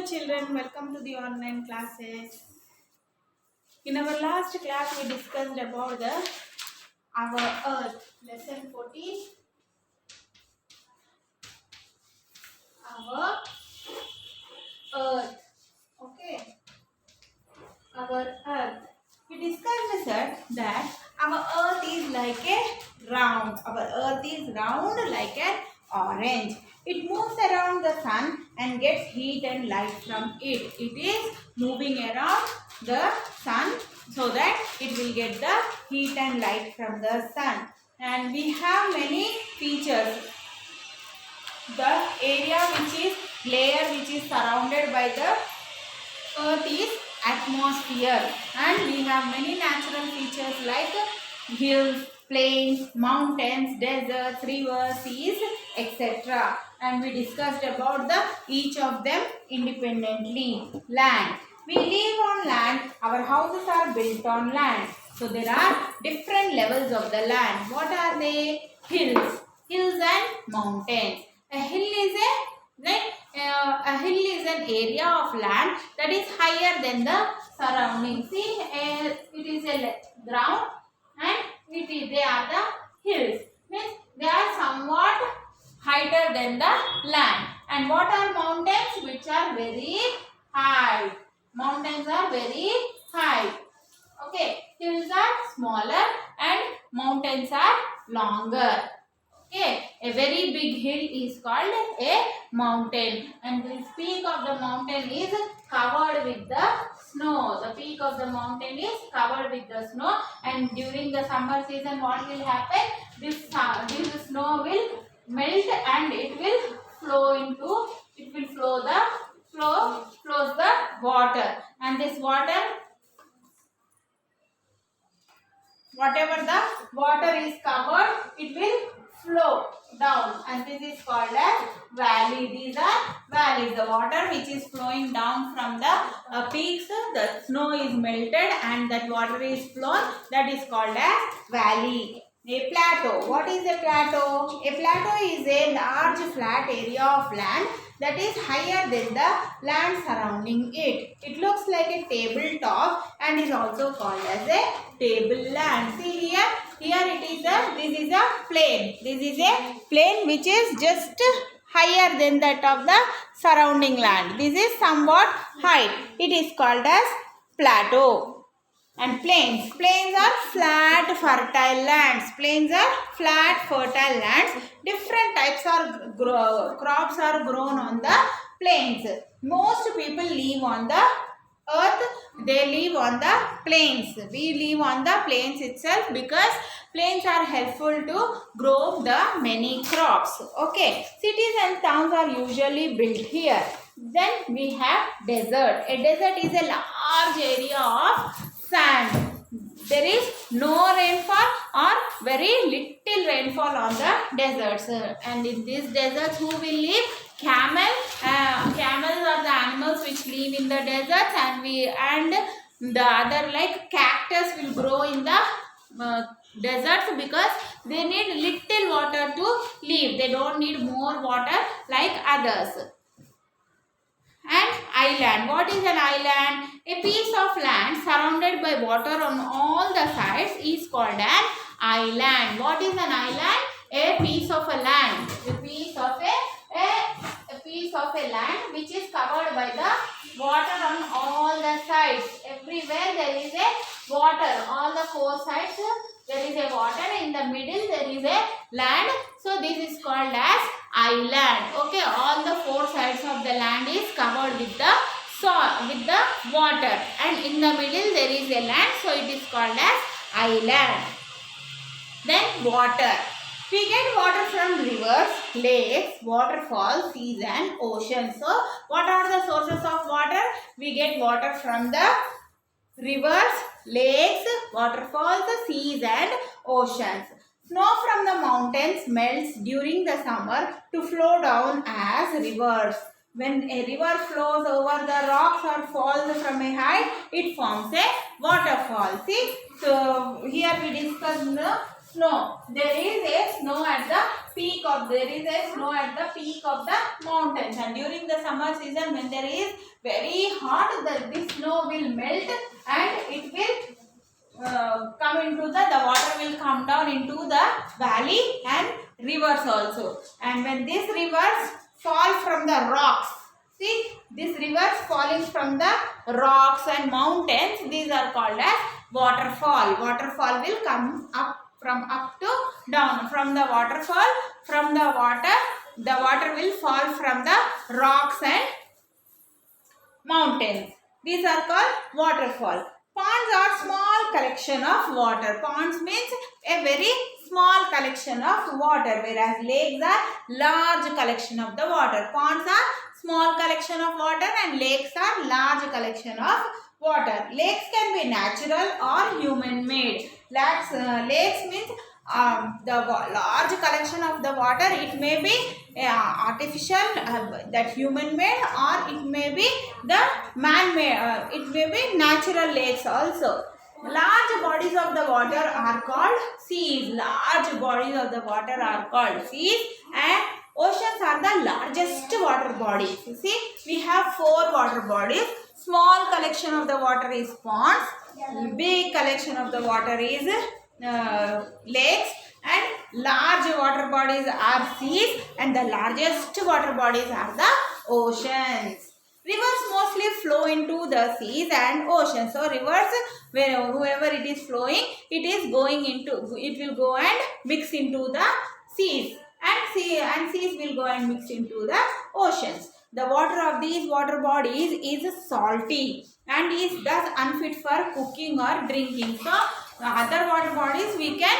Hello children, welcome to the online classes. In our last class we discussed about our earth. Lesson 14. Our earth. Okay. Our earth. We discussed that our earth is like a round. Our earth is round like an orange. It moves around the sun and gets heat and light from it. It is moving around the sun so that it will get the heat and light from the sun. And we have many features. The area which is layer which is surrounded by the earth is atmosphere, and we have many natural features like hills, plains, mountains, deserts, rivers, seas, etc. And we discussed about the each of them independently. Land. We live on land. Our houses are built on land. So there are different levels of the land. What are they? Hills. Hills and mountains. A hill is a hill is an area of land that is higher than the surrounding. See, it is a ground and they are the hills. Means they are somewhat higher than the land. And what are mountains? Which are very high. Mountains are very high. Okay, hills are smaller and mountains are longer. Okay, a very big hill is called a mountain, and the peak of the mountain is covered with the snow. The peak of the mountain is covered with the snow, and during the summer season what will happen? This snow will melt and it will flows the water, and this water, whatever the water is covered, it will flow down, and this is called as valley. These are valleys. The water which is flowing down from the peaks, the snow is melted and that water is flown, that is called as valley. A plateau. What is a plateau? A plateau is a large flat area of land that is higher than the land surrounding it. It looks like a tabletop and is also called as a tableland. See here, this is a plain. This is a plain which is just higher than that of the surrounding land. This is somewhat height. It is called as plateau. And plains. Plains are flat, fertile lands. Plains are flat, fertile lands. Different types of crops are grown on the plains. Most people live on the earth. They live on the plains. We live on the plains itself because plains are helpful to grow the many crops. Okay. Cities and towns are usually built here. Then we have desert. A desert is a large area of sand. There is no rainfall or very little rainfall on the deserts. And in these deserts, who will live? Camels are the animals which live in the deserts, and the other like cactus will grow in the deserts because they need little water to live. They don't need more water like others. And island. What is an island? A piece of land surrounded by water on all the sides is called an island. What is an island? A piece of a land. A piece of a land which is covered by the water on all the sides. Everywhere there is a water. All the four sides there is a water. In the middle there is a land. So this is called as island. Okay, all the four sides of the land is covered with the soil, with the water, and in the middle there is a land, so it is called as island. Then water. We get water from rivers, lakes, waterfalls, seas and oceans. So what are the sources of water? We get water from the rivers, lakes, waterfalls, seas and oceans. Snow from the mountains melts during the summer to flow down as rivers. When a river flows over the rocks or falls from a height, it forms a waterfall. See, so here we discussed the snow. There is a snow at the peak of, there is a snow at the peak of the mountains, and during the summer season when there is very hot, this snow will melt and it will come into the water will come down into the valley and rivers also. And when these rivers fall from the rocks, see, these rivers falling from the rocks and mountains, these are called as waterfall. Waterfall will come up from up to down. From the waterfall, from the water will fall from the rocks and mountains. These are called waterfall. Ponds are small collection of water. Ponds means a very small collection of water, whereas lakes are large collection of the water. Ponds are small collection of water and lakes are large collection of water. Lakes can be natural or human made. Lakes means the large collection of the water. It may be artificial, that human made, or it may be the man made. It may be natural lakes also. Large bodies of the water are called seas. Large bodies of the water are called seas, and oceans are the largest water bodies. You see, we have 4 water bodies. Small collection of the water is ponds. Big collection of the water is lakes, and large water bodies are seas, and the largest water bodies are the oceans. Rivers mostly flow into the seas and oceans. So rivers, wherever it is flowing, it is going into, it will go and mix into the seas, and seas will go and mix into the oceans. The water of these water bodies is salty and is thus unfit for cooking or drinking. So other water bodies we can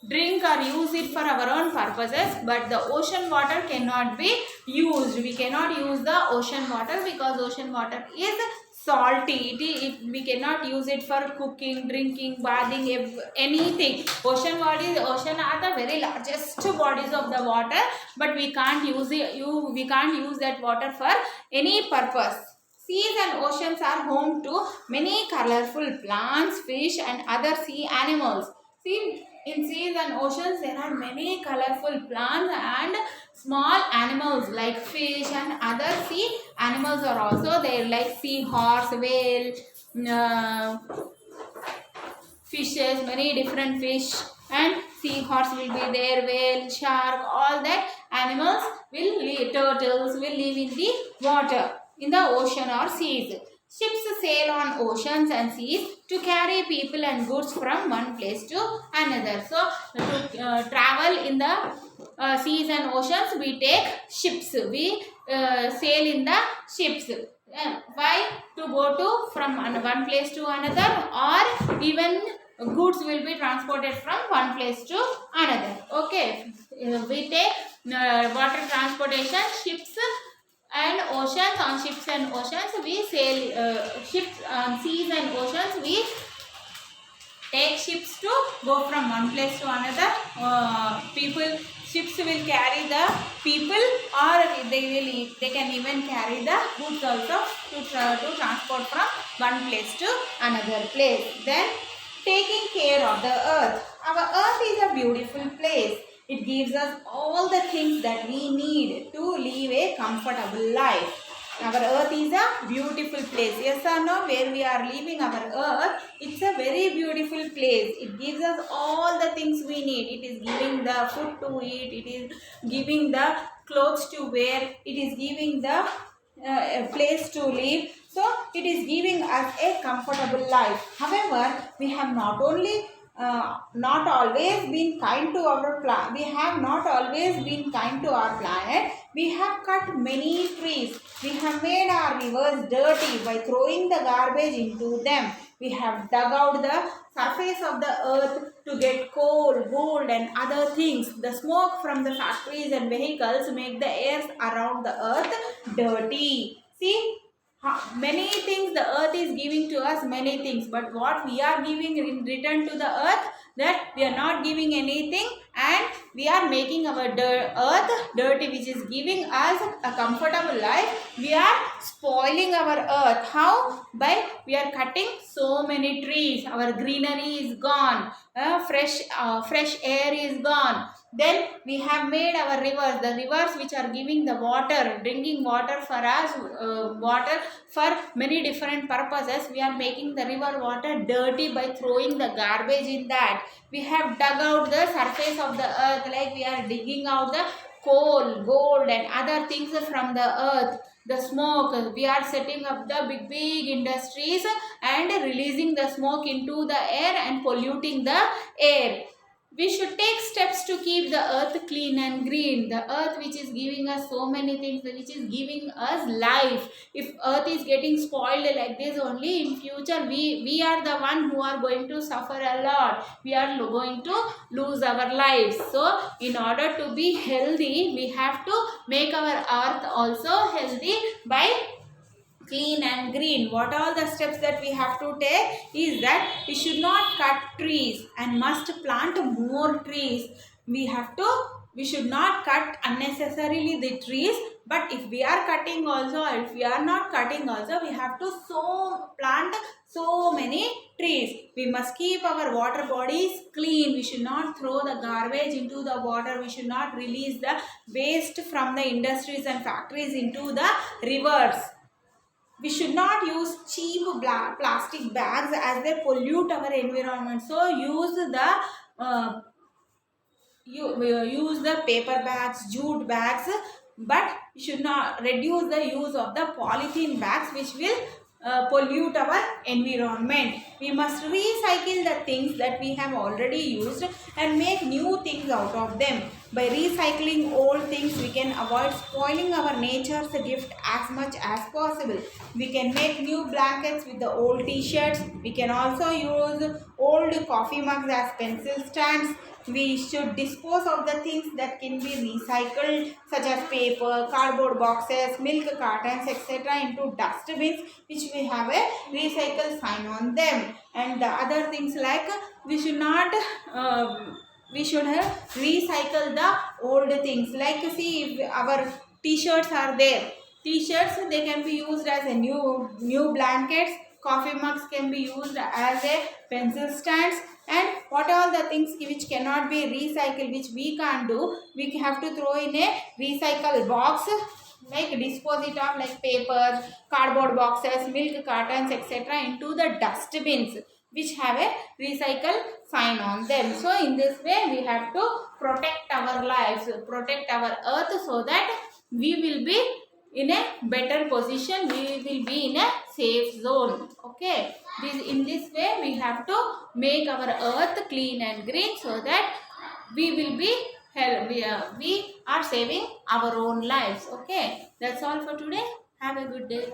drink or use it for our own purposes, but the ocean water cannot be used. We cannot use the ocean water because ocean water is salty. We cannot use it for cooking, drinking, bathing, anything. Ocean are the very largest bodies of the water, but we can't use it. We can't use that water for any purpose. Seas and oceans are home to many colorful plants, fish, and other sea animals. See, in seas and oceans there are many colorful plants and small animals like fish, and other sea animals are also there, like seahorse, whale, fishes, many different fish, and seahorse will be there, whale, shark, all that animals will live, turtles will live in the water, in the ocean or seas. Ships sail on oceans and seas to carry people and goods from one place to another. So, to travel in the seas and oceans, we take ships. We sail in the ships. Why? To go to from one place to another, or even goods will be transported from one place to another. Okay, we take water transportation, ships and oceans. On ships and oceans we sail, ships on seas and oceans we take ships to go from one place to another. Ships will carry the people, or they can even carry the goods also to transport from one place to another place. Then taking care of the earth. Our earth is a beautiful place. It gives us all the things that we need to live a comfortable life. Our earth is a beautiful place. Yes or no? Where we are living, our earth, it's a very beautiful place. It gives us all the things we need. It is giving the food to eat. It is giving the clothes to wear. It is giving the place to live. So, it is giving us a comfortable life. However, we have not always been kind to our planet. We have not always been kind to our planet. We have cut many trees. We have made our rivers dirty by throwing the garbage into them. We have dug out the surface of the earth to get coal, gold, and other things. The smoke from the factories and vehicles make the air around the earth dirty. See, many things the earth is giving to us, many things, but what we are giving in return to the earth, that we are not giving anything, and we are making our earth dirty, which is giving us a comfortable life. We are spoiling our earth. How? By we are cutting so many trees. Our greenery is gone. Fresh air is gone. Then we have made our rivers, the rivers which are giving the water, drinking water for us, water for many different purposes. We are making the river water dirty by throwing the garbage in that. We have dug out the surface of the earth, like we are digging out the coal, gold and other things from the earth. The smoke, we are setting up the big industries and releasing the smoke into the air and polluting the air. We should take steps to keep the earth clean and green. The earth which is giving us so many things, which is giving us life. If earth is getting spoiled like this only, in future we are the one who are going to suffer a lot. We are going to lose our lives. So in order to be healthy, we have to make our earth also healthy by clean and green. What are the steps that we have to take is that we should not cut trees and must plant more trees. We should not cut unnecessarily the trees, but if we are cutting also, if we are not cutting also, we have to plant so many trees. We must keep our water bodies clean. We should not throw the garbage into the water. We should not release the waste from the industries and factories into the rivers. We should not use cheap plastic bags as they pollute our environment. So use the paper bags, jute bags, but we should not reduce the use of the polythene bags, which will pollute our environment. We must recycle the things that we have already used and make new things out of them. By recycling old things, we can avoid spoiling our nature's gift as much as possible. We can make new blankets with the old t-shirts. We can also use old coffee mugs as pencil stands. We should dispose of the things that can be recycled, such as paper, cardboard boxes, milk cartons, etc. into dustbins, which we have a recycle sign on them. And the other things like we should not we should have recycle the old things. Like see, if our t-shirts are there, t-shirts they can be used as a new blankets. Coffee mugs can be used as a pencil stands. And what are the things which cannot be recycled, which we can't do, we have to throw in a recycle box, like dispose it of like papers, cardboard boxes, milk cartons, etc. into the dustbins which have a recycle sign on them. So in this way we have to protect our lives, protect our earth, so that we will be in a better position, we will be in a safe zone. Okay, in this way we have to make our earth clean and green, so that we will be we are saving our own lives. Okay, that's all for today. Have a good day.